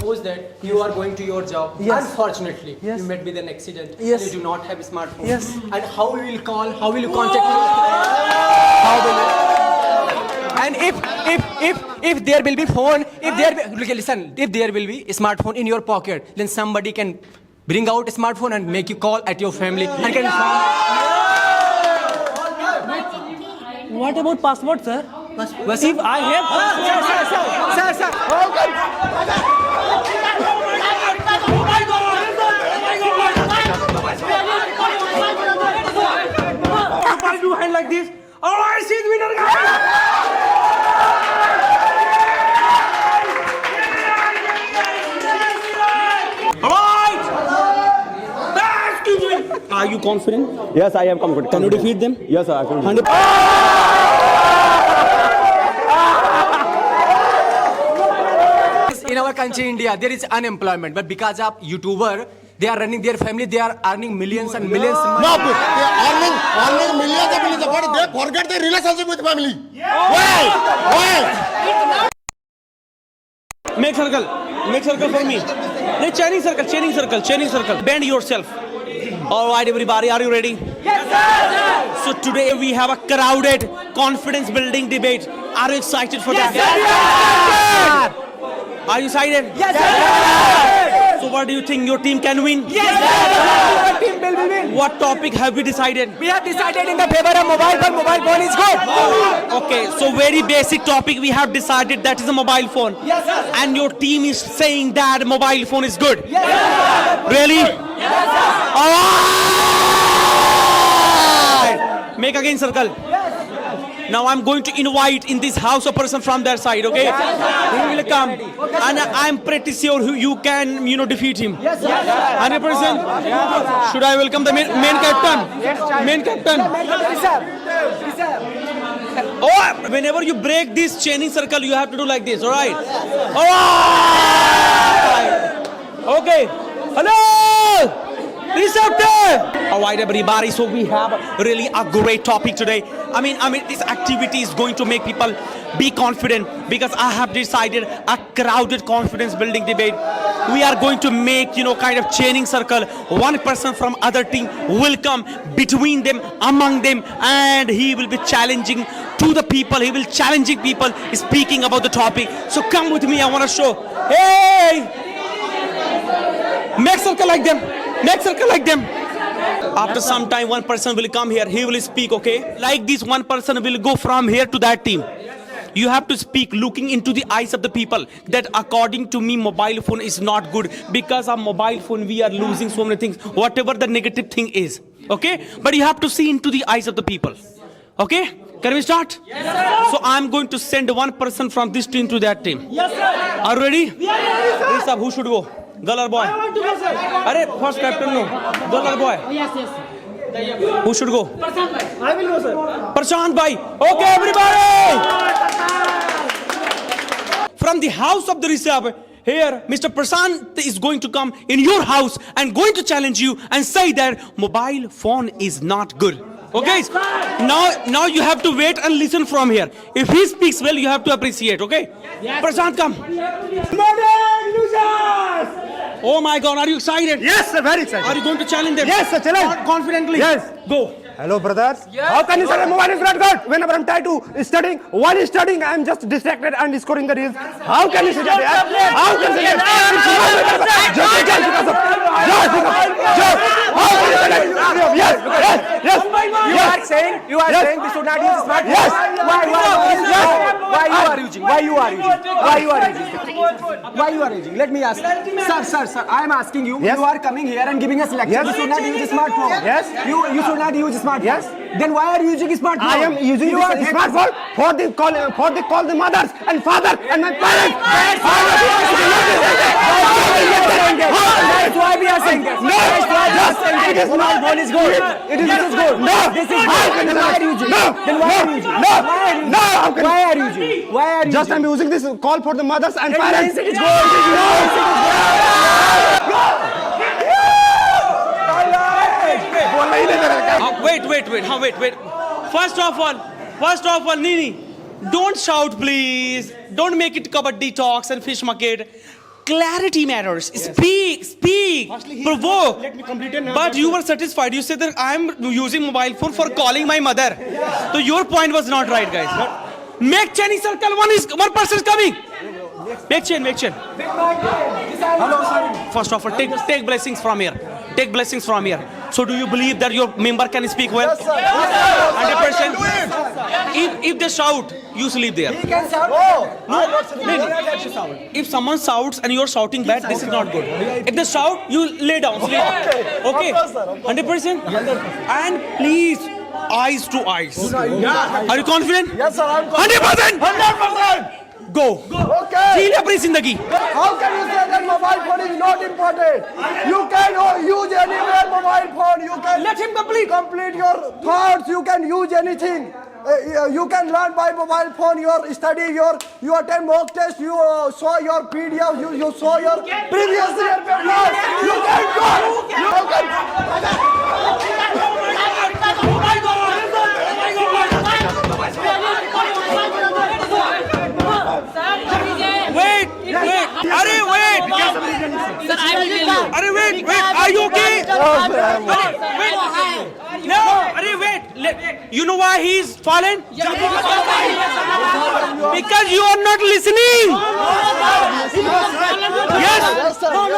suppose that you are going to your job. Yes. Unfortunately, Yes. you met with an accident. Yes. And you do not have a smartphone. Yes. And how will you call? How will you contact me? How will you? And if there will be phone, if there be, look, listen, if there will be a smartphone in your pocket, then somebody can bring out a smartphone and make you call at your family and can inform. What about passport, sir? Passport? If I have Sir. Why do hand like this? All right, see the winner, guys. All right. Excuse me. Are you confident? Yes, I am confident. Can you defeat them? Yes, sir, I can. 100%. In our country, India, there is unemployment, but because of YouTuber, they are running their family, they are earning millions and millions. No, they are earning millions of millions, but they forget their relationship with family. Why? Make circle for me. No, chaining circle. Bend yourself. All right, everybody, are you ready? Yes, sir. So today we have a crowded confidence building debate. Are you excited for that? Yes, sir. Are you excited? Yes, sir. So what do you think, your team can win? Yes, sir. Our team will win. What topic have we decided? We have decided in the favor of mobile phone. Mobile phone is good. Okay, so very basic topic we have decided, that is a mobile phone. Yes, sir. And your team is saying that mobile phone is good. Yes, sir. Really? Yes, sir. All right. Make again circle. Now I'm going to invite in this house a person from their side, okay? Who will come? And I'm pretty sure you can, defeat him. Yes, sir. 100%? Should I welcome the main captain? Main captain. Oh, whenever you break this chaining circle, you have to do like this, alright? Alright! Okay. Hello! Receptor! Alright, everybody, so we have really a great topic today. I mean, this activity is going to make people be confident, because I have decided a crowded confidence building debate. We are going to make, kind of chaining circle. One person from other team will come between them, among them, and he will be challenging to the people. He will challenging people speaking about the topic. So come with me, I want to show. Hey! Make circle like them. Make circle like them. After some time, one person will come here. He will speak, okay? Like this, one person will go from here to that team. You have to speak looking into the eyes of the people that according to me, mobile phone is not good. Because of mobile phone, we are losing so many things. Whatever the negative thing is, okay? But you have to see into the eyes of the people, okay? Can we start? Yes, sir. So I'm going to send one person from this team to that team. Yes, sir. Are you ready? Yes, sir. Who should go? Girl or boy? I want to go, sir. First captain, no. Girl or boy? Yes. Who should go? Prashant bhai. I will go, sir. Prashant bhai. Okay, everybody. From the house of the Rishabh, here, Mr. Prashant is going to come in your house and going to challenge you and say that mobile phone is not good. Okay, yes, now you have to wait and listen from here. If he speaks well, you have to appreciate, okay? Yes. Prashant, come. Oh my God, are you excited? Yes, sir, very excited. Are you going to challenge them? Yes, sir, challenge. Confidently? Yes. Go. Hello, brothers. Yes. How can you say mobile is not good? Whenever I'm tired to studying, while studying, I'm just distracted and scoring the reels. How can you say that? How can you say that? Yes. You are saying we should not use smartphone. Yes. Why you are using? Let me ask. Sir, I am asking you. Yes. You are coming here and giving us lecture. Yes. You should not use a smartphone. Yes. You should not use a smartphone. Yes. Then why are you using a smartphone? I am using this smartphone for the call the mothers and father and my parents. That's why we are saying that. No, it is not. Smartphone is good. It is good. No, This is how good. can Then you why are say- you using? No, Then why are you using? no, how can Why are you using? Why are you just using? I'm using this call for the mothers and Yes, parents. it is good. Wait. First of all, Nini, don't shout, please. Don't make it kabaddi talks and fish market. Clarity matters. Speak. Provoke. Let me complete it now. But you were satisfied. You said that I am using mobile phone for calling my mother. So your point was not right, guys. Make chain circle. One person is coming. Make chain. First of all, take blessings from here. Take blessings from here. So do you believe that your member can speak well? Yes, sir. 100%. If they shout, you sleep there. He can shout. If someone shouts and you're shouting back, this is not good. If they shout, you lay down, sleep. Okay? Of course, sir, of course. 100%? And please, eyes to eyes. Are you confident? Yes, sir. I'm confident. 100%! Go. Okay. जी ले अपनी जिंदगी. How can you say that mobile phone is not important? You can use anywhere mobile phone. You can Let him complete. complete your thoughts. You can use anything. You can learn by mobile phone. Your study, you attend mock test. You saw your PDF. You saw your previous year papers. You can go. You can. Wait. अरे wait. अरे wait. Are you okay? Wait. No. अरे wait. You know why he is fallen? Because you are not listening.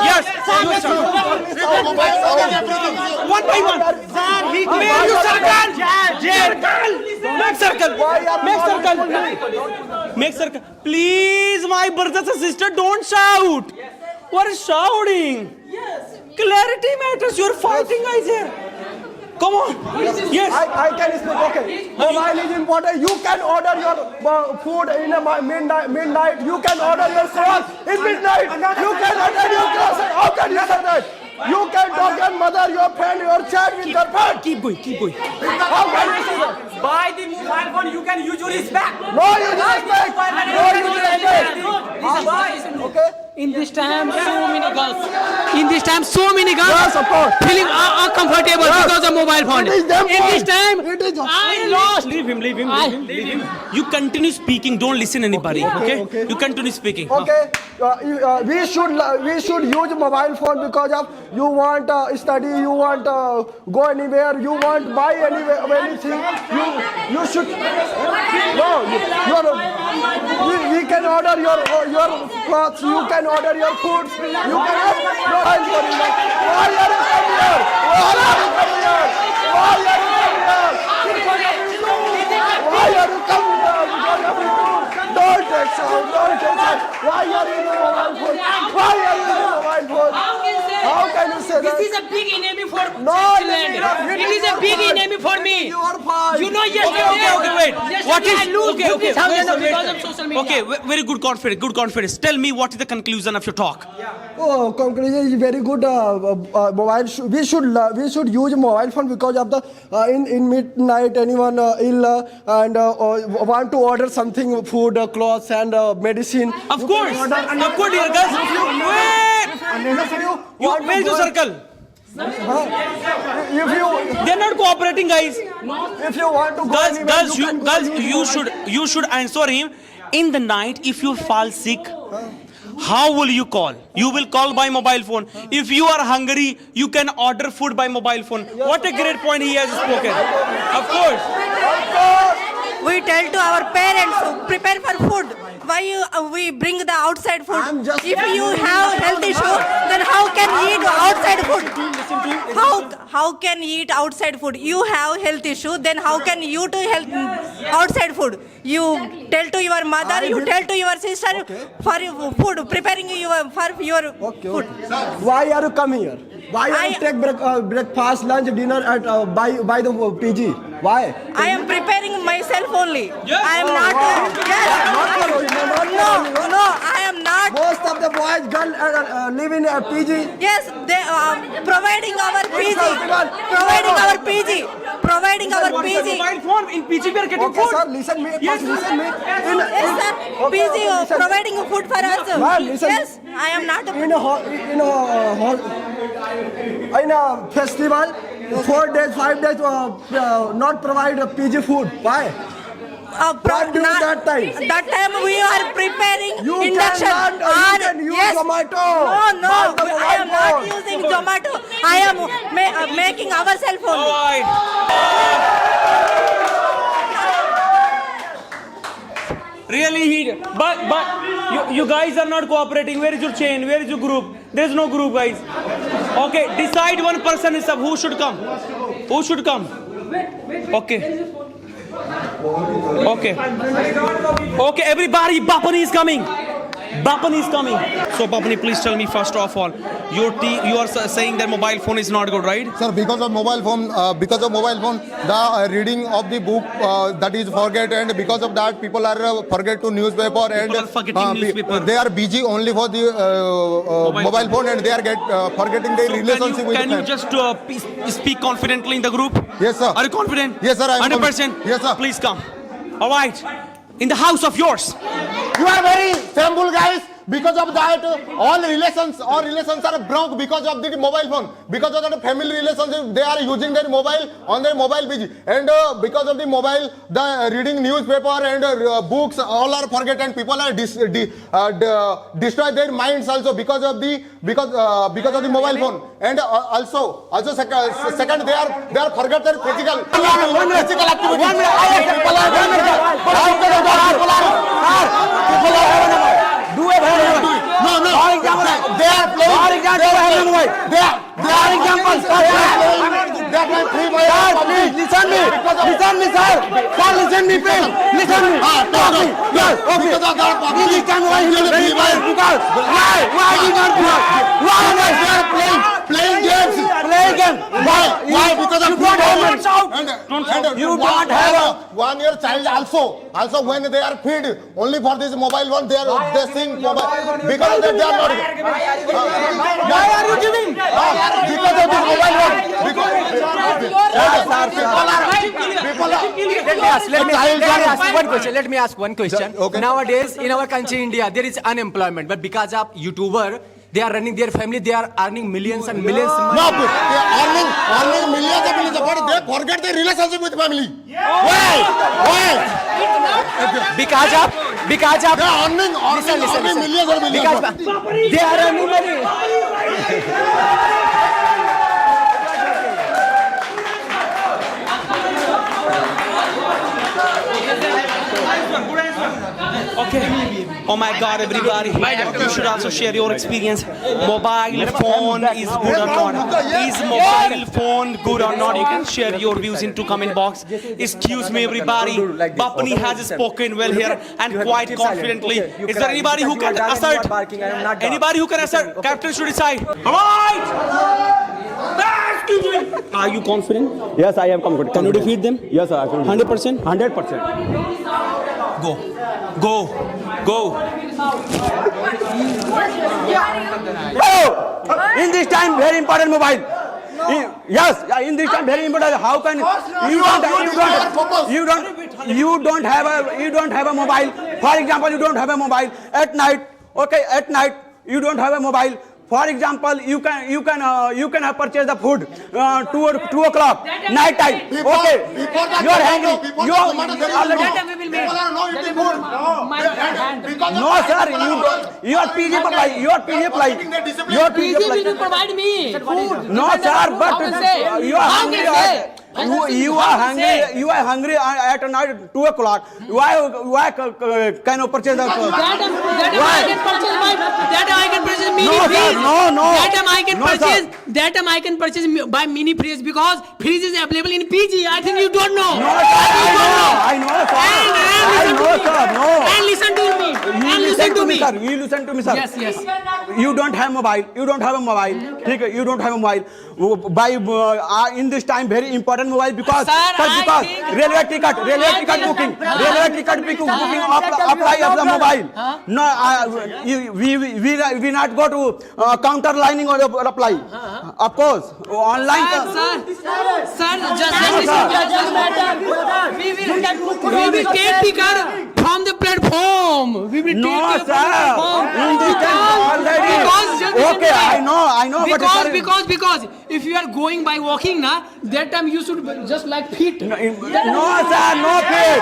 Yes. One by one. Make circle. Please, my brothers and sisters, don't shout. What is shouting? Clarity matters. You're fighting, guys here. Come on. Yes. I can speak. Okay. Mobile is important. You can order your food in a midnight. You can order your clothes in midnight. You can order your clothes. How can you say that? You can talk your mother, your friend, your chat with your friend. Keep going. How can you say that? By the mobile phone, you can use your respect. No, you disrespect. No, you disrespect. Okay. In this time, so many girls. Yes, of course. Feeling uncomfortable because of mobile phone. It is them In this fault. time, It is. I lost. Leave him. You continue speaking. Don't listen anybody. Okay? okay. You continue speaking. Okay, we should use mobile phone because of you want study, you want go anywhere, you want buy anywhere anything. You should we can order your clothes, you can order your food, you can why are you coming here? Why are you coming here? Don't take sound. Why are you using mobile phone? Why are you using mobile phone? How can you say that? This is a big enemy for No, Switzerland. it It is a big enemy for me. You are fine. You know yesterday. Okay, wait. What is I lose okay? 50,000 because of social media. Okay, very good confidence. Tell me what is the conclusion of your talk? Oh, conclusion is very good. Mobile. We should use mobile phone because of the in midnight anyone ill and want to order something, food, clothes, and medicine. Of course, dear guys. Wait. Where's your circle? If They're not cooperating, guys. you want to go anywhere, You should answer him. In the night, if you fall sick, how will you call? You will call by mobile phone. If you are hungry, you can order food by mobile phone. What a great point he has spoken. Of course. We tell to our parents to prepare for food. Why we bring the outside food? I'm just- If you have health issue, then how can you eat outside food? How can you eat outside food? You have health issue, then how can you do outside food? You tell to your mother, you tell to your sister for your food, preparing for your food. Why are you come here? Why are you take breakfast, lunch, dinner at by the PG? Why? I am preparing myself only. Yes. I am not. Yes. No, I am not. Most of the boys, girls live in a PG. Yes, they providing our PG. Providing our PG. Providing our PG. Mobile phone in PG we are getting Okay, food. sir, listen me. Yes, First listen me. Yes, sir. PG listen. providing food for us. Ma'am, listen. Yes, I am not. In a festival, 4 days, 5 days, not provide PG food. Why? What do you that time? That time we are preparing You induction. cannot, you can use Zomato. No, Not the I am not mobile phone. using Zomato. I am making our cell phone. Alright. Really, but you guys are not cooperating. Where is your chain? Where is your group? There is no group, guys. Okay, decide one person is up. Who should come? Who should come? Okay. Okay. Okay, everybody, Bapani is coming. Bapani is coming. So Bapani, please tell me first of all, you are saying that mobile phone is not good, right? Sir, because of mobile phone, the reading of the book that is forget, and because of that, people are forget to newspaper, and People are forgetting newspaper. they are busy only for the mobile phone, and they are forgetting their relationship with Can you friends. just speak confidently in the group? Yes, sir. Are you confident? Yes, sir, I am 100%? Yes, sir. Please come. All right. In the house of yours. You are very shameful, guys. Because of that, all relations are broke because of the mobile phone. Because of the family relationship, they are using their mobile on their mobile busy. And because of the mobile, the reading newspaper and books all are forgotten. People are destroy their minds also because of the mobile phone. And also second they are forget their physical activity. Do a No. For example, They are playing. For example, They are Mobile. They are example, They are playing free fire. Sir, please listen me. Listen me, sir. Sir, listen me, please. Listen me. No. Yes, okay. Because of that, This is time why he is very because why he not why they are playing games. play game? Why? Because of you don't have a shout. and You don't have a 1 year child also when they are fed only for this mobile phone, they sing mobile because of that they are not. Why are you giving? Because of this mobile phone. Because Let me ask one question. Okay. Nowadays, in our country, India, there is unemployment, but because of YouTuber, they are running their family, they are earning millions and millions. No, they are earning millions of millions, but they forget their relationship with family. Why? Because of They are earning millions and millions. because they are earning money. Okay. Oh my God, everybody. You should also share your experience. Mobile phone is good or not? Is mobile phone good or not? You can share your views into comment box. Excuse me, everybody. Bapani has spoken well here and quite confidently. Is there anybody who can assert? Anybody who can assert? Captain should decide. All right. Excuse me. Are you confident? Yes, I am confident. Can you defeat them? Yes, sir. 100%? 100%. Go. Oh, in this time, very important mobile. Yes, in this time, very important. How can you don't have a mobile? For example, you don't have a mobile at night. Okay, at night you don't have a mobile. For example, you can have purchased the food 2 o'clock night time. Okay, you are hungry. You are already. No, sir, your PG apply. Your PG will provide me food. No, sir, but you are hungry. You are hungry at night 2 o'clock. Why can you purchase the food? That I can purchase mini No, sir, freeze. no. That time I can purchase by mini freeze because freeze is available in PG. I think you don't know. No, sir, I know, sir. No. And listen to me. You listen to me, sir. Yes. You don't have mobile. You don't have a mobile. Okay, you don't have a mobile. By in this time, very important mobile because because railway ticket booking apply of the mobile. No, we not go to counter lining or apply. Of course, online. Sir, just listen. We will take ticket from the platform. We will No, take you sir. from the platform. In this time already. Because just listen Okay, to I know. But sir, Because if you are going by walking, na, that time you should just like feet. no, sir, no feet.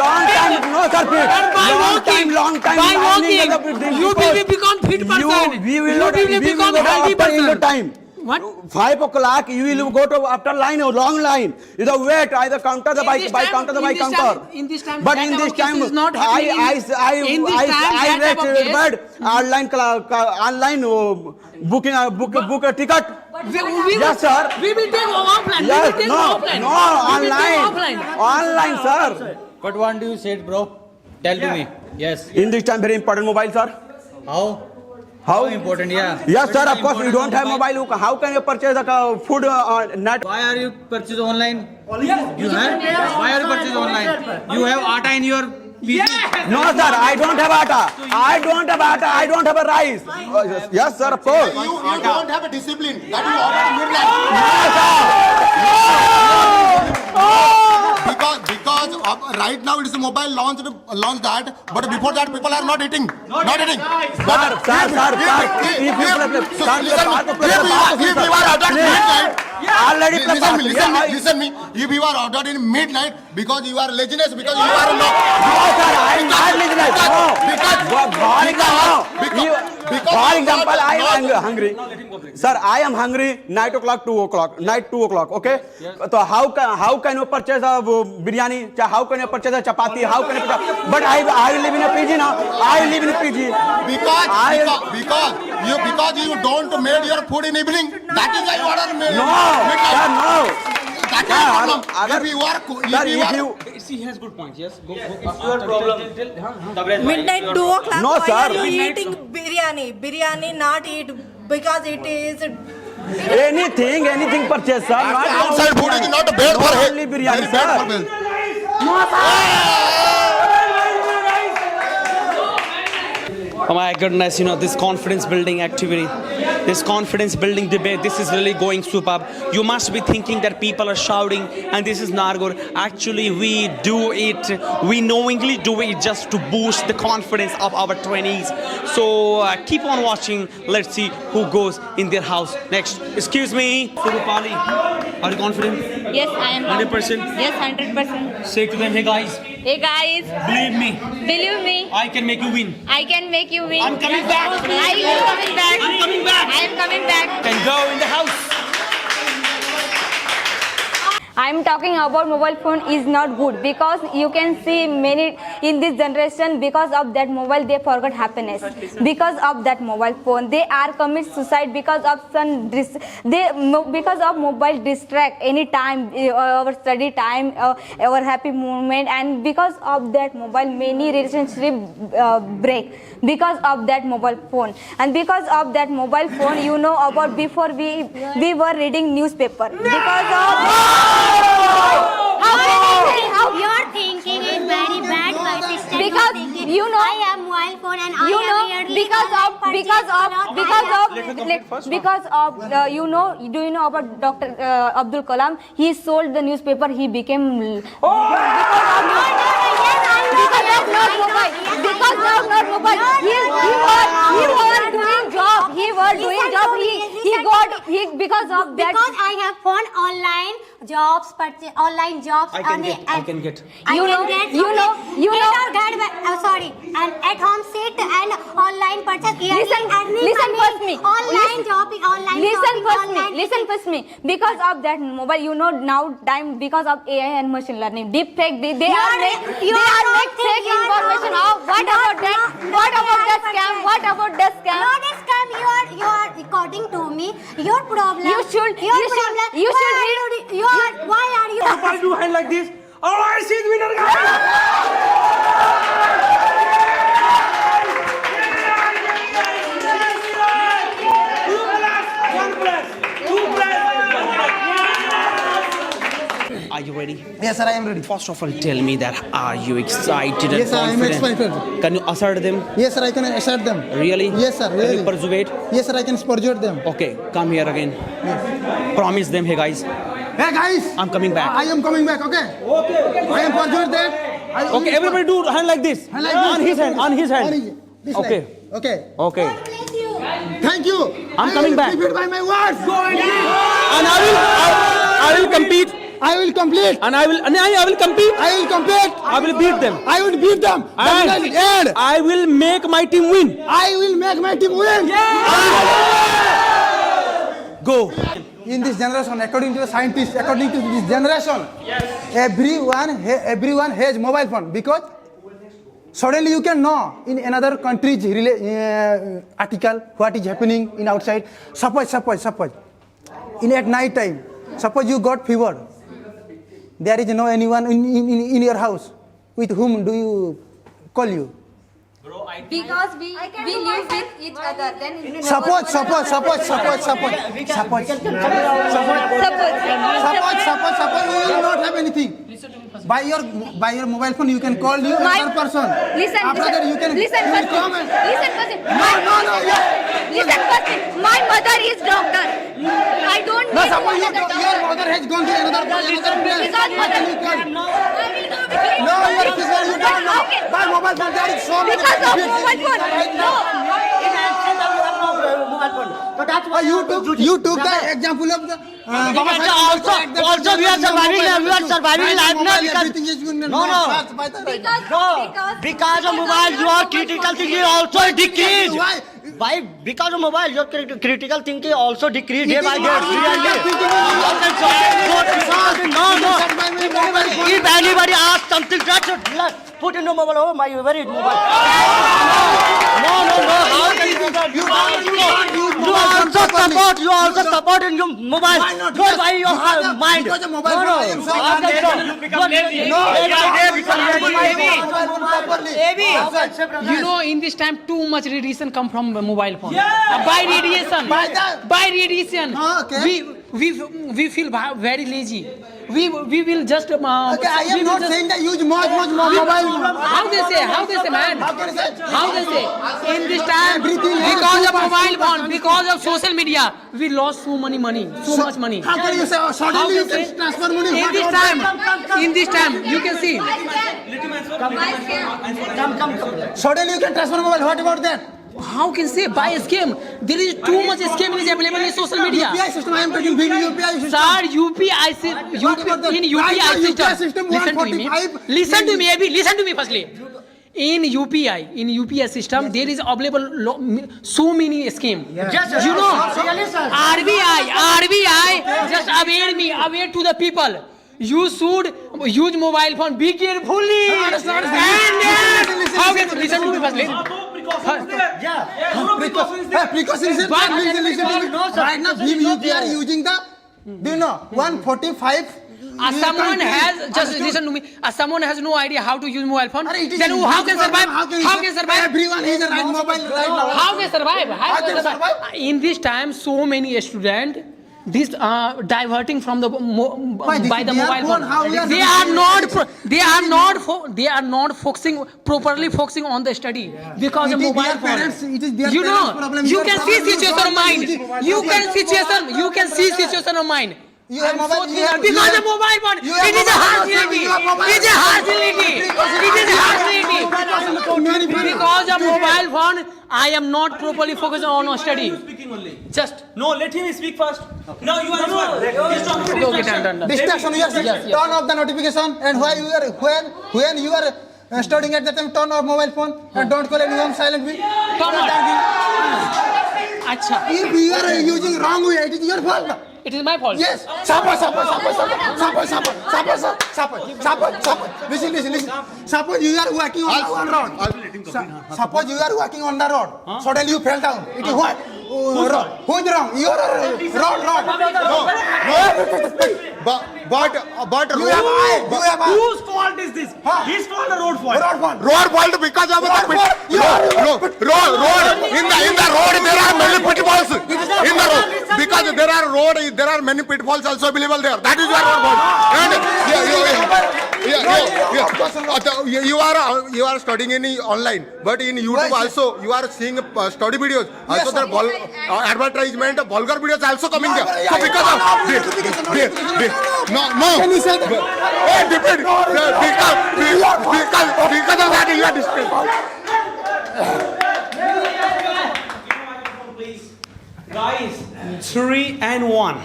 Long time, no sir feet. And by walking, Long time. by lining walking, of the- you will become fit person. We will You not. will We will become go healthy after in the person. time. What? 5 o'clock, you will go to after line, a long line. You know, wait, either counter the In bike, this by time- counter the in bike this counter. time- in this time, but that in type this of case time, is not happening in this type of case. but online book a ticket. Yes, sir. We will take offline. Yes, we will take no, offline. no, We will take online, offline. online, sir. What want you said, bro? Tell to me. Yes. In this time, very important mobile, sir. How? How important? Yeah. Yes, sir. What Of is course, you important don't have mobile. How can you purchase food on net? Why are you purchase online? You have? Why are you purchase online? You have atta in your PC. No, sir. I don't have atta. I don't have atta. I don't have a rice. Yes, sir. Of course. You don't have a discipline that you order midnight. Because right now it is a mobile launched that, but before that people are not eating. Not eating. But if you are ordered midnight, Already listen me. If you are ordered in midnight because you are laziness, because you are No, sir, I am not laziness. No. For example, I am hungry. Sir, I am hungry. 9 o'clock, 2 o'clock. Night 2 o'clock. Okay. So how can you purchase a biryani? How can you purchase a chapati? How can you purchase? But I live in a PG now. I live in a PG. Because you don't made your food in evening. That is why you order midnight. No, sir, no. That is the problem. If you are She has good points. Yes. Go. Your problem. Midnight 2 o'clock. No, why sir. are you eating biryani? Biryani not eat because it is. Anything purchase, sir. Not outside food is not bad for health. only biryani, Very bad for sir. health. Oh my goodness, this confidence building activity, this confidence building debate, this is really going superb. You must be thinking that people are shouting and this is not good. Actually, we do it, we knowingly do it just to boost the confidence of our trainees. So keep on watching. Let's see who goes in their house next. Excuse me, Surupali, are you confident? Yes, I am. 100%? Yes, 100%. Say to them, hey guys, Hey guys, believe me, believe me, I can make you win. I can make you win. I'm coming back. I am coming back. I'm coming back. I am coming back. Then go in the house. I am talking about mobile phone is not good because you can see many in this generation because of that mobile they forgot happiness. Because of that mobile phone they are commit suicide because of because of mobile distract any time our study time our happy moment, and because of that mobile many relationship break because of that mobile phone. And because of that mobile phone, you know about before we were reading newspaper because of Your thinking is very bad, my sister. Because thinking, you know- I have mobile phone and I you have know yearly because of purchase because of cloth. because I of you know, do you know about Dr. Abdul Kalam? He sold the newspaper. He became because of not mobile. Because of not mobile. He was doing job. He was doing job. He because of that. Because I have phone online jobs, online jobs. I can get. You know, sorry, and at home sit and online purchase. Listen first me. Online shopping, online Listen shopping, first me. online Listen first me. Because of that mobile, you know, now time because of AI and machine learning, deep fake, they are make fake information. What about that? What about that scam? What about that scam? Not a scam. You are according to me. Your problem. You should read. Why are you? If I do hand like this, all I see is winner. Are you ready? Yes, sir, I am ready. First of all, tell me that are you excited and Yes, sir, I am confident? excited. Can you assert them? Yes, sir, I can assert them. Really? Yes, sir, Can you really. persuade? Yes, sir, I can persuade them. Okay, come here again. Promise them, hey guys, Hey guys, I'm coming back. I am coming back, okay? Okay. I am persuade that Okay, everybody do hand like this. On his hand, on his hand. Okay. Okay. Okay. Thank you. I'm coming back. Defeated by my words. And I will compete. I will complete. And I will compete. I will compete. I will beat them. I will beat them. And I will make my team win. I will make my team win. Go. In this generation, according to the scientists, according to this generation, everyone has mobile phone because suddenly you can know in another country's article what is happening in outside. Suppose in at night time, suppose you got fever. There is no anyone in your house. With whom do you call you? Because we live with each other. Then Suppose you will not have anything. By your mobile phone you can call you another person. After that you can listen first. come and Listen first. Listen first. My mother is doctor. I don't no, need suppose another doctor. your mother has gone to another place. Because How can you call? No, your sister you don't know. By mobile phone there is so many. Because of mobile phone. No. You took the example of the Also we are surviving life now because of mobile your critical thinking also decreased. Why? Because of mobile your critical thinking also decreased day by day. No. If anybody asks something, just put in the mobile. Oh my, where is mobile? No. How can you do that? You also support in your mobile. Go by your mind. Because of mobile phone, I am You know, in this time, too much radiation come from mobile phone. By radiation. By radiation. Okay. We feel very lazy. We will just. Okay, I am not saying that use much mobile. How they say, man? How can I say? How they say? In this time, because of mobile phone, because of social media, we lost so much money. How can you say suddenly you can transfer money? In this time, you can see. Suddenly you can transfer mobile. What about that? How can say by scam? There is too much scam is available in social media. UPI system. I am talking big UPI system. Sir, UPI system. Listen to me, Abhi. Listen to me firstly. In UPI system, there is available so many schemes. You know, RBI just aware to the people. You should use mobile phone. Be carefully. How can listen to me firstly? Precautions. Right now, we are using the. Do you know 145? Someone has just listen to me. Someone has no idea how to use mobile phone. Then how can survive? How can survive? Everyone has a right mobile right now. How can survive? How can survive? In this time, so many students. This diverting from the by the mobile phone. They are not properly focusing on the study because of mobile phone. You know, you can see situation of mind. You can see situation of mind. Because of mobile phone, it is a harsh reality. Because of mobile phone, I am not properly focused on study. Just No, let him speak first. Now you are done. Distraction. You are turn off the notification and when you are studying at the time, turn off mobile phone and don't call anyone silent. Turn off. Acha. If you are using wrong way, it is your fault. It is my fault. Yes. Suppose. Listen. Suppose you are walking on one road. Suppose you are walking on the road. Suddenly you fell down. It is what? Road. Who is wrong? You are road. But You have eye. Whose fault is this? His fault or road fault? road fault because of the road. In the road there are many pitfalls. In the road because there are many pitfalls also available there. That is your road fault. And You are studying in online, but in YouTube also you are seeing study videos. Also, the advertisement, vulgar videos also coming there. So because of no. Can you say that? Because of that you are distressed. Guys, 3 and 1.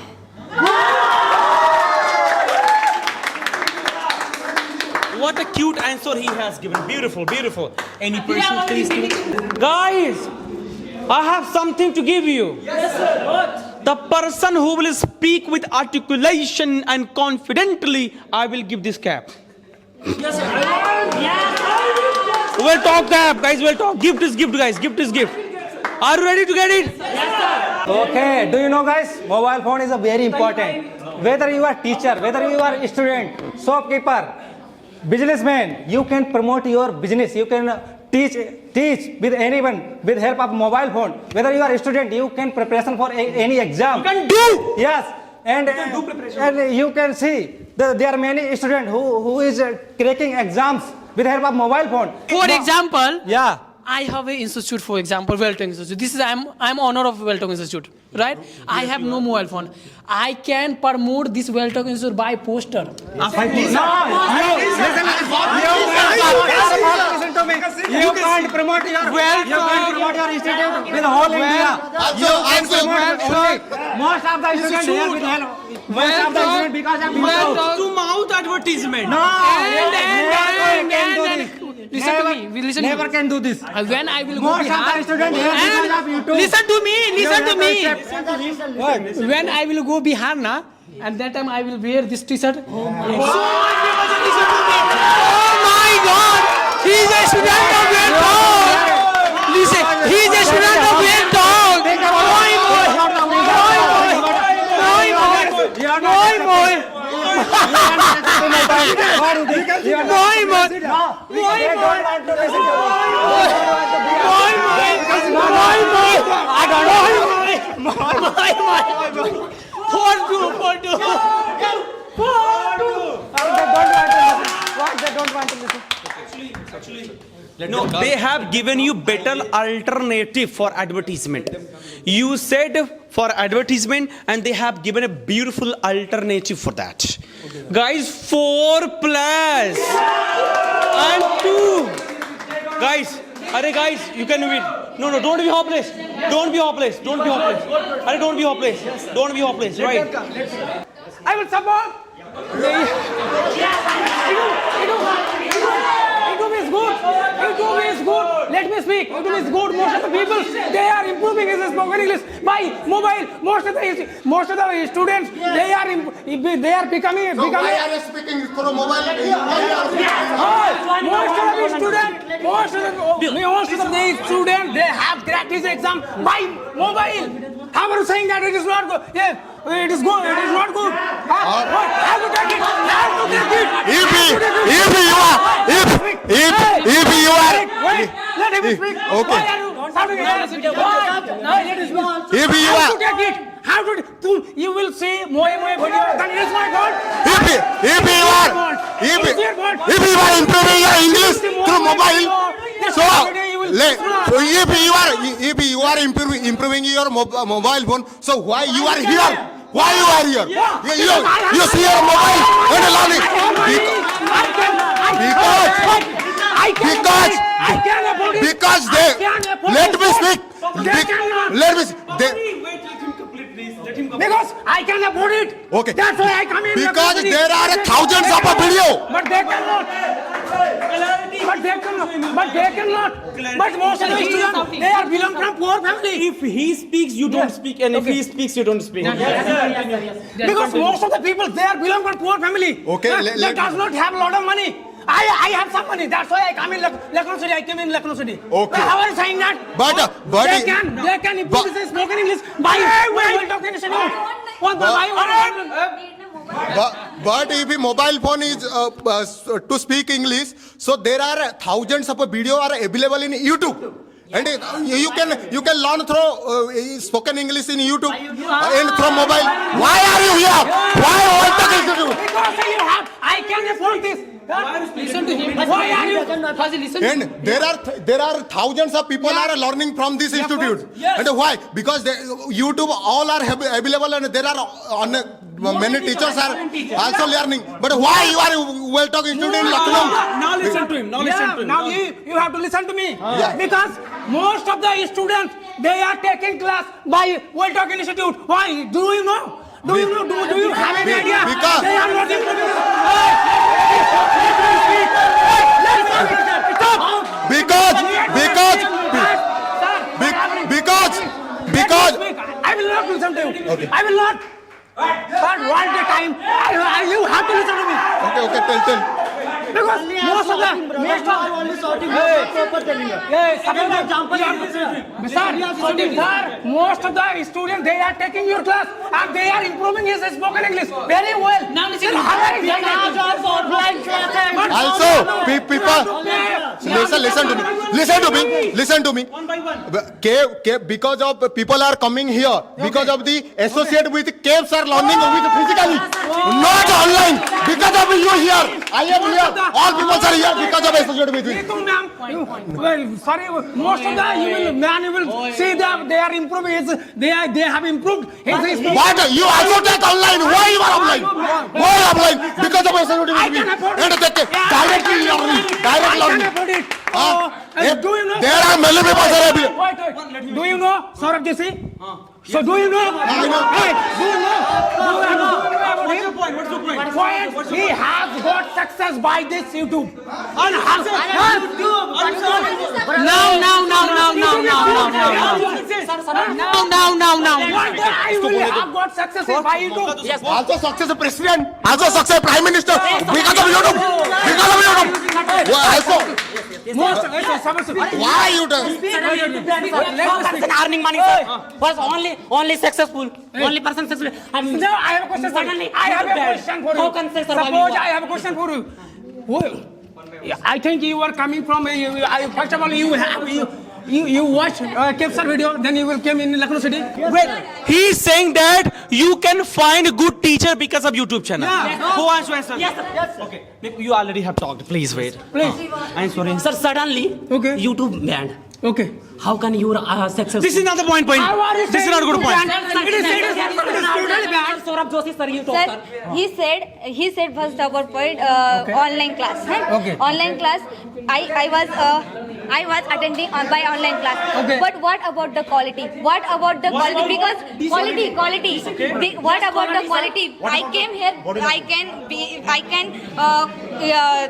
What a cute answer he has given. Beautiful, beautiful. Any person, please give it. Guys, I have something to give you. Yes, sir. What? The person who will speak with articulation and confidently, I will give this cap. Yes, sir. We'll talk cap, guys. We'll talk. Gift is gift, guys. Gift is gift. Are you ready to get it? Yes, sir. Okay, do you know, guys, mobile phone is a very important. Whether you are teacher, whether you are student, shopkeeper, businessman, you can promote your business. You can teach with anyone with help of mobile phone. Whether you are a student, you can preparation for any exam. You can do. Yes, and you can do preparation. And you can see there are many students who is cracking exams with help of mobile phone. For example, Yeah. I have a institute, for example, Welltok Institute. This is I'm owner of Welltok Institute, right? I have no mobile phone. I can promote this Welltok Institute by poster. Listen to me. You can't promote your institute with whole India. You can promote only most of the students here with help. Most of the students because of To mouth advertisement. Listen to me. Listen to Never me. can do this. When I will go Most of the Bihar, students here because of YouTube. listen to me. Listen to me. What? When I will go Bihar, na, at that time I will wear this T-shirt. So much people say, listen to me. Oh my God! He is a student of Welltok. Listen, he is a student of Welltok. No, they have given you better alternative for advertisement. You said for advertisement and they have given a beautiful alternative for that. Guys, 4 plus and 2. Guys, you can do it. No, don't be hopeless. Don't be hopeless. Don't be hopeless. Don't be hopeless. Don't be hopeless, right? I will support. YouTube is good. YouTube is good. Let me speak. YouTube is good. Most of the people, they are improving his spoken English by mobile. Most of the students, they are becoming. So why are you speaking through mobile? Most of the students, they have cracked his exam by mobile. How are you saying that it is not good? Yeah, it is good. It is not good. Have to take it. Have to take it. If you are, Wait, let him speak. Okay. Why are you shouting at us? Why? Let him speak. If you How are, to take it? How to? You will say moe video. Then it is my God. if you are improving your English through mobile, so if you are improving your mobile phone, so why you are here? Why you are here? You see your mobile and learning. Because they let me speak. Because I can afford it. Okay. That's why I come in. Because there are thousands of a video. But they cannot. But most of the students, they are belong from poor family. If he speaks, you don't speak, and if he speaks, you don't speak. Because most of the people, they are belong from poor family. Okay, They does not have a lot of money. I have some money. That's why I come in Lucknow City. I came in Lucknow City. Okay. How are you saying that? But they can improve this spoken English by talking to But if a mobile phone is to speak English, so there are thousands of video are available in YouTube. And you can learn through spoken English in YouTube and through mobile. Why are you here? Why all the Because I can afford this. Listen to him. Why are you? Fazil, listen to him. And there are thousands of people are learning from this institute. Yes. And why? Because YouTube all are available, and there are many teachers are also learning. But why you are well talk institute in Lucknow? Now listen to him. Now listen to him. Now you have to listen to me. Yeah. Because most of the students, they are taking class by World Talk Institute. Why? Do you know? Do you have any idea? Because- they are not improving. Because I will not listen to you. Okay. I will not. But one day time, you have to listen to me. okay, tell. Because most of the most of the students, they are taking your class and they are improving his spoken English very well. Now listen. Also, people, listen to me. One by one. Because of people are coming here, because of the associate with caves are learning with physically, not online. Because of you here, I am here. All people are here because of associate with me. Well, sorry, most of the you will see that they are improving. They have improved. What? You also take online. Why you are offline? Why offline? Because of associate with me. And directly learning. Direct learning. Do you know? There are many people are here. Wait. Do you know Saurabh Joshi? So do you know? I know. Hey, do you know? What's your point? He has got success by this YouTube. Now. I will have got success by YouTube. Yes. Also success president. Also success prime minister. Because of YouTube. Also. Why you do? Person earning money, sir. Was only successful. Only person successful. And No, I have a question for you. I have a question for you. How can say survive? Suppose I have a question for you. I think you are coming from. First of all, you watch Kevsar video, then you will come in Lucknow city. Wait, he's saying that you can find a good teacher because of YouTube channel. Yeah. Who wants to answer? Yes, sir. Yes, sir. Okay, you already have talked. Please wait. Please. I'm sorry. Sir, suddenly, Okay. YouTube banned. Okay. How can you successful? This is not the point. This is not a good point. Saurabh Joshi, sir, you talk, Sir, sir. he said first of all point online class. Okay. Online class. I was attending by online class. Okay. But what about the quality? What about the quality? Because quality. What about the quality? I came here. I can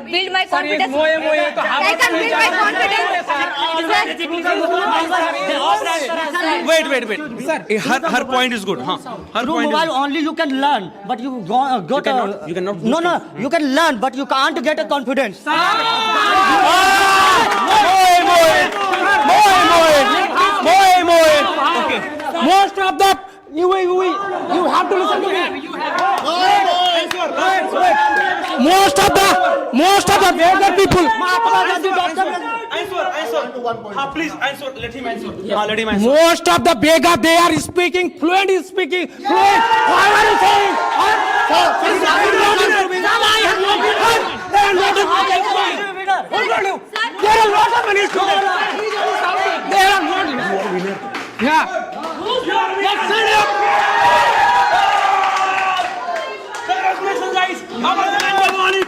build my confidence. I can build my confidence. Wait. Her point is good. Her Through point mobile is only you can learn, but you got you cannot no, you can learn, but you can't get a confidence. More. Okay. Most of the you have to listen to me. Most of the beggar people. Answer. Please answer. Let him answer. Let him answer. Most of the beggar, they are speaking fluent. Why are you saying? There are lots of many students. They are not. Yeah. Let's stand up. Congratulations, guys. How about the man on it?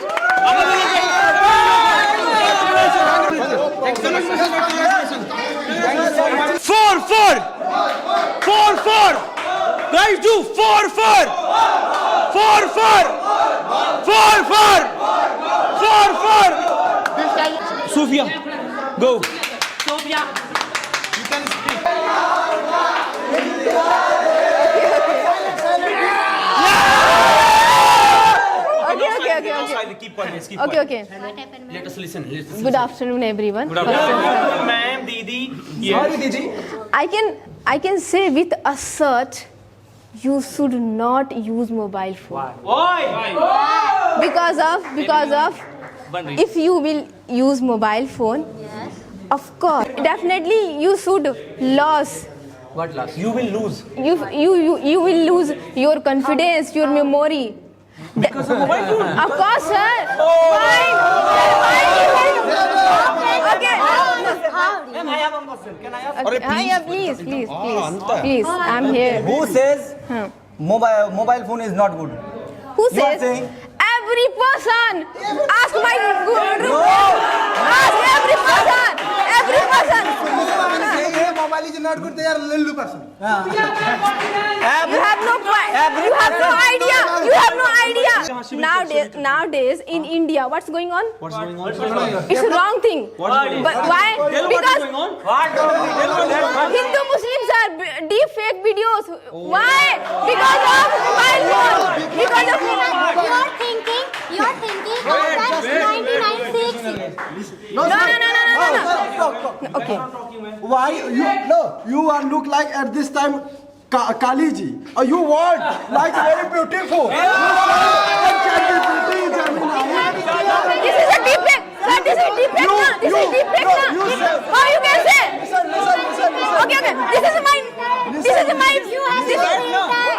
Four. Guys, do 4. Sophia, go. Sophia. Keep quiet. Okay. Let us listen. Good afternoon, everyone. Good afternoon, ma'am, Didi. Yes. I can say with a cert, you should not use mobile phone. Why? Because of if you will use mobile phone, of course, definitely you should lose. What last? You will lose. You will lose your confidence, your memory. Because of mobile phone. Of course, sir. Fine. Okay. Yeah, please. I'm here. Who says mobile phone is not good? Who You are says? saying- Every person. Ask my group. Ask every person. Every person. Mobile is not good. They are little person. You have no point. You have no idea. You have no idea. Nowadays in India, what's going on? What's going on? It's a wrong thing. But why? Because Hindu Muslims are deep fake videos. Why? Because of mobile phone. Because of You're thinking that's 1996. no. Okay. Why you are look like at this time Kali ji. You want like very beautiful. This is a deep fake. Sir, this is deep fake. This is deep fake. How you can say? Listen. Okay. This is my.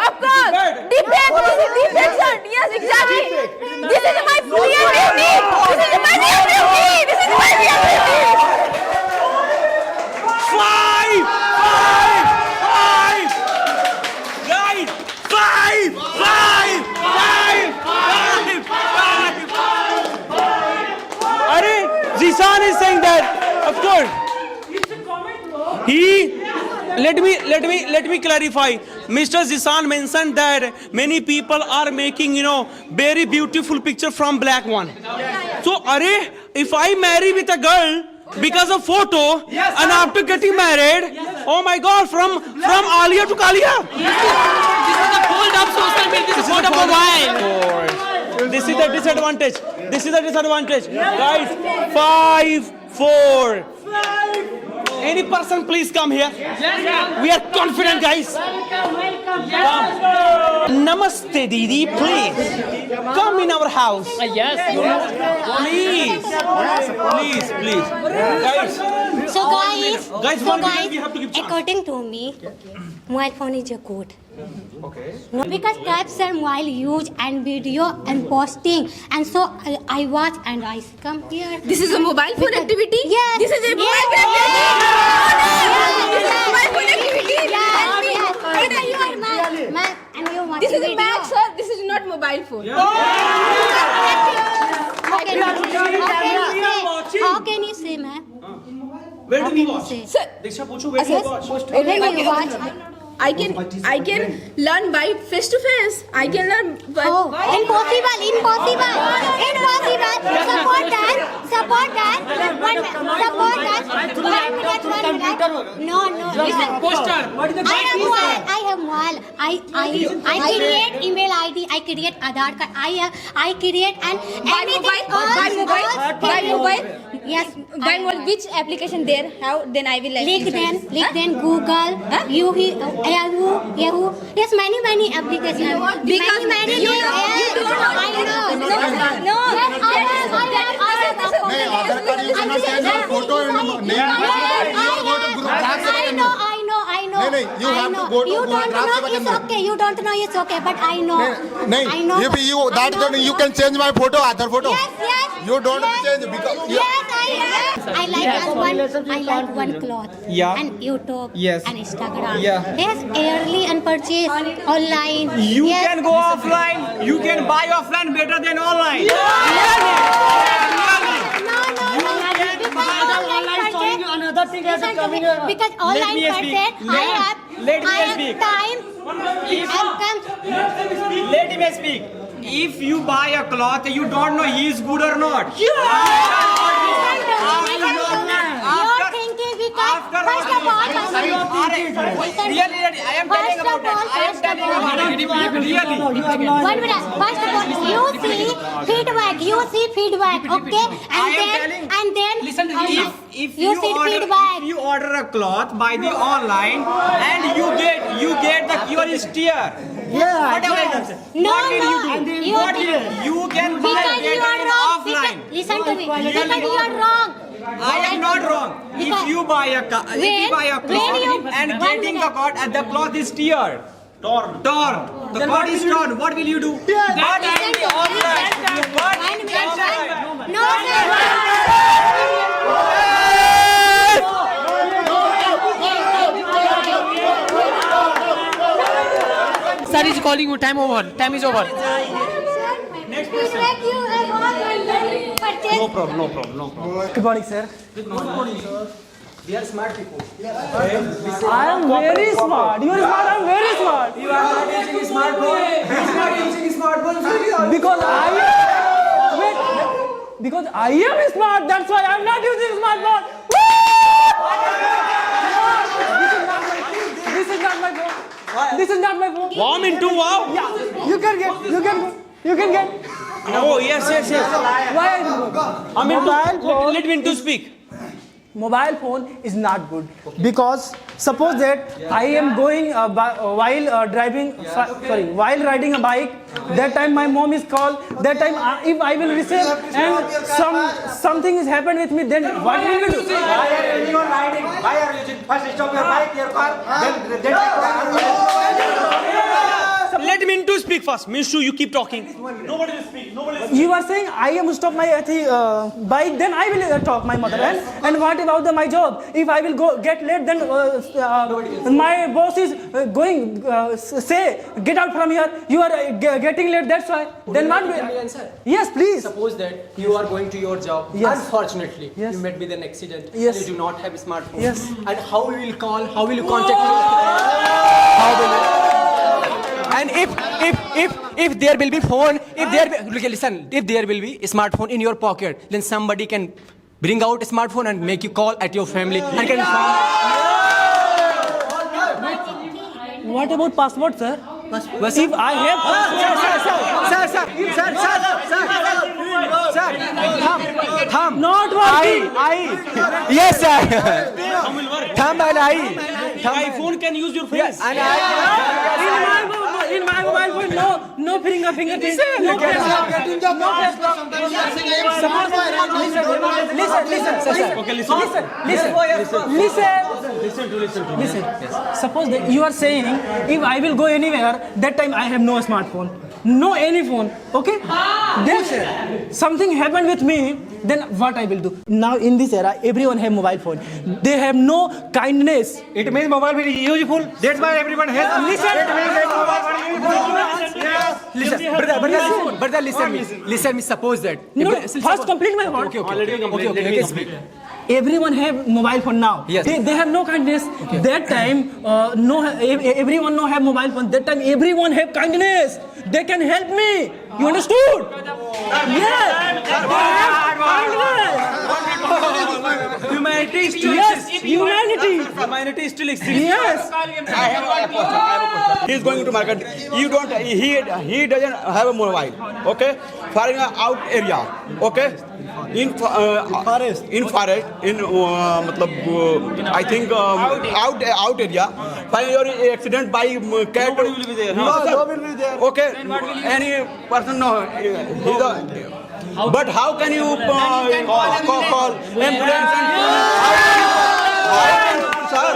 Of course. Deep fake. This is deep fake, sir. Yes, exactly. This is my real beauty. This is my real beauty. This is my real beauty. Five! Guys! Five! Arey, Zishan is saying that. Of course. Let me clarify. Mr. Zishan mentioned that many people are making, very beautiful picture from black one. So, Arey, if I marry with a girl because of photo, and after getting married, oh my God, from Alia to Kalia. This is the fold up social media. This is fold up mobile. This is the disadvantage. Guys, 5-4. Any person, please come here. We are confident, guys. Come. Namaste, Didi. Please come in our house. Yes. Please. Guys. So guys, One minute, we have to give chance. according to me, mobile phone is a good. Okay. No, because types are mobile use and video and posting, and so I watch and I come here. This is a mobile phone activity? Yes. This is a mobile phone activity? This is a mobile phone activity? You are man, and you watch This is a video. Mac, sir. This is not mobile phone. How can you say, man? Where do we watch? Sir, Diksha, पूछो where do we watch? Where do you watch? I can learn by face to face. I can learn by. Oh, impossible. Support that. 1 minute. No. Listen. Poster. What is the I have mobile. I create email ID. I create Aadhaar card. I create and anything. By mobile. Yes. By mobile. Which application there have? Then I will LinkedIn, Google, Yahoo. Yes, many applications. Because many. you don't know. I know. No. Yes, I have. Aadhaar card you cannot change your photo and name. I know. No, you have to go to You don't Gram know Seva it's Kendra. okay. You don't know it's okay, but I know. I know. If you can change my photo, Aadhaar photo. Yes. You don't change because I like one cloth. Yeah. And YouTube. Yes. And Instagram. Yeah. Yes, early and purchase online. You Yes. can go offline. You can buy offline better than online. Another thing has to come in. Because online purchase, Let me I have speak. time. Let me speak. If you buy a cloth, you don't know he is good or not. You're thinking because first of all, Really, I am telling about it. I am telling about it. Really. 1 minute. First of all, you see feedback, okay? And then Listen, if you see feedback. If you order a cloth by the online and you get the your steer. No, You can buy because you better are in wrong. offline. Listen to me. Because you are wrong. I am not wrong. If you buy a cloth When you- and getting the cloth and the cloth is tear, Torn. The cord is torn. What will you do? That time the online. But No, sir. Sir is calling you. Time over. Time is over. Next person. No problem. Good morning, sir. They are smart people. I am very smart. You are smart. I am very smart. You are not using smartphone. He is not using smartphone. Because I am smart. That's why I am not using smartphone. This is not my phone. This is not my phone. Wow, Mintu, wow. Yeah, you can get. Oh, yes. Why I will go? Mintu, let Mintu speak. Mobile phone is not good because suppose that I am going while riding a bike. That time my mom is called. That time if I will receive and something is happened with me, then what will you do? why are you riding? Why are you using? First stop your bike, your car. Let Mintu speak first. Mintu, you keep talking. Nobody will speak. You are saying I am stop my bike, then I will talk my mother. And what about my job? If I will go get late, then my boss is going say get out from here. You are getting late. That's why. Then what? Let me answer. Yes, please. Suppose that you are going to your job. Yes. Unfortunately, Yes. you met with an accident. Yes. You do not have a smartphone. Yes. And how will you call? How will you contact me? How will you? And if there will be phone, listen, if there will be a smartphone in your pocket, then somebody can bring out a smartphone and make you call at your family and can inform. What about passport, sir? If I have Thumb. not working. Yes, sir. Thumb and I. iPhone can use your face. And I. In my mobile phone, no fingerprint. No face Listen. Suppose that you are saying if I will go anywhere, that time I have no smartphone, no any phone. Okay? Then something happened with me. Then what I will do? Now in this era, everyone have mobile phone. They have no kindness. It means mobile phone is useful. That's why everyone has. Brother, listen me. Suppose that. No, first complete my word. Okay. Everyone have mobile phone now. Yes. They have no kindness. That time, everyone no have mobile phone. That time, everyone have kindness. They can help me. You understood? Yes. Humanity still Yes. exists. Humanity still exists. Yes. I have a question. He is going to market. You don't. He doesn't have a mobile. Okay. For in out area. Okay. In forest. In I think out area. By your accident by cat. Nobody will be there. No will be there. Okay. Any person no. But how can you call ambulance sir?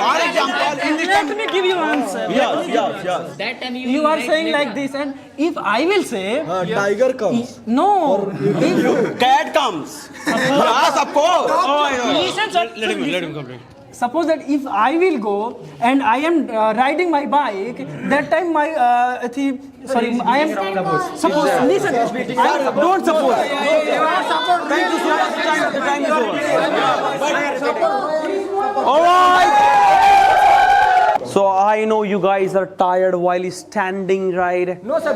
For example, in the Let me give you answer. Yes. That time You are saying like this, and if I will say Tiger comes. no, if cat comes. Yes, of course. Let him complete. suppose that if I will go and I am riding my bike, that time my I am suppose listen. Don't suppose. Time is over. All right. So I know you guys are tired while standing, right? No, sir.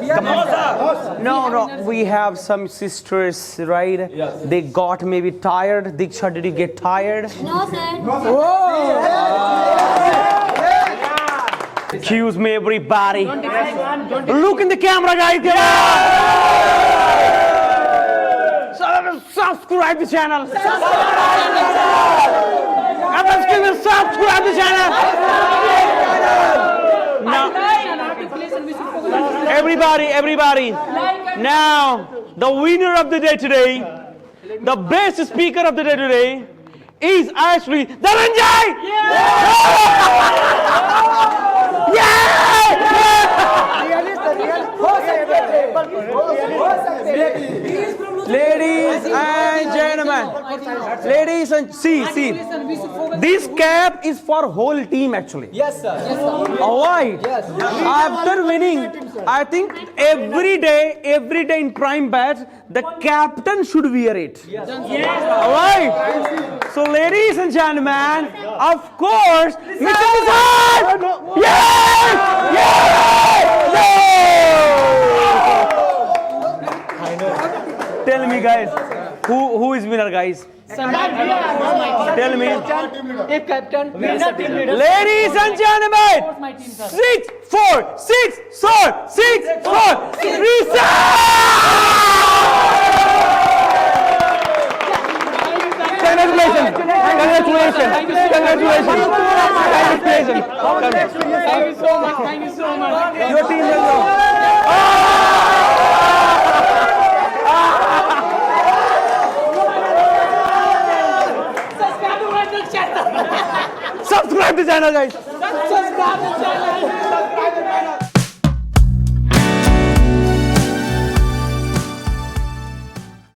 No. We have some sisters, right? Yes. They got maybe tired. Diksha, did you get tired? No, sir. Excuse me, everybody. Look in the camera, guys. Come on. Subscribe the channel. Subscribe the channel. Now, everybody. Now, the winner of the day today, the best speaker of the day today, is actually Dhananjay. Yeah! Ladies and see. This cap is for whole team actually. Yes, sir. Alright. After winning, I think every day in prime batch, the captain should wear it. Alright. So ladies and gentlemen, of course, Mr. Nissan! Yes! Tell me guys, who is winner guys? Tell me. If captain, Ladies and gentlemen, 6-4, 6-4, reset! Congratulations! thank you so much. Your team will go. Subscribe to my channel. Subscribe to channel guys. Subscribe to channel.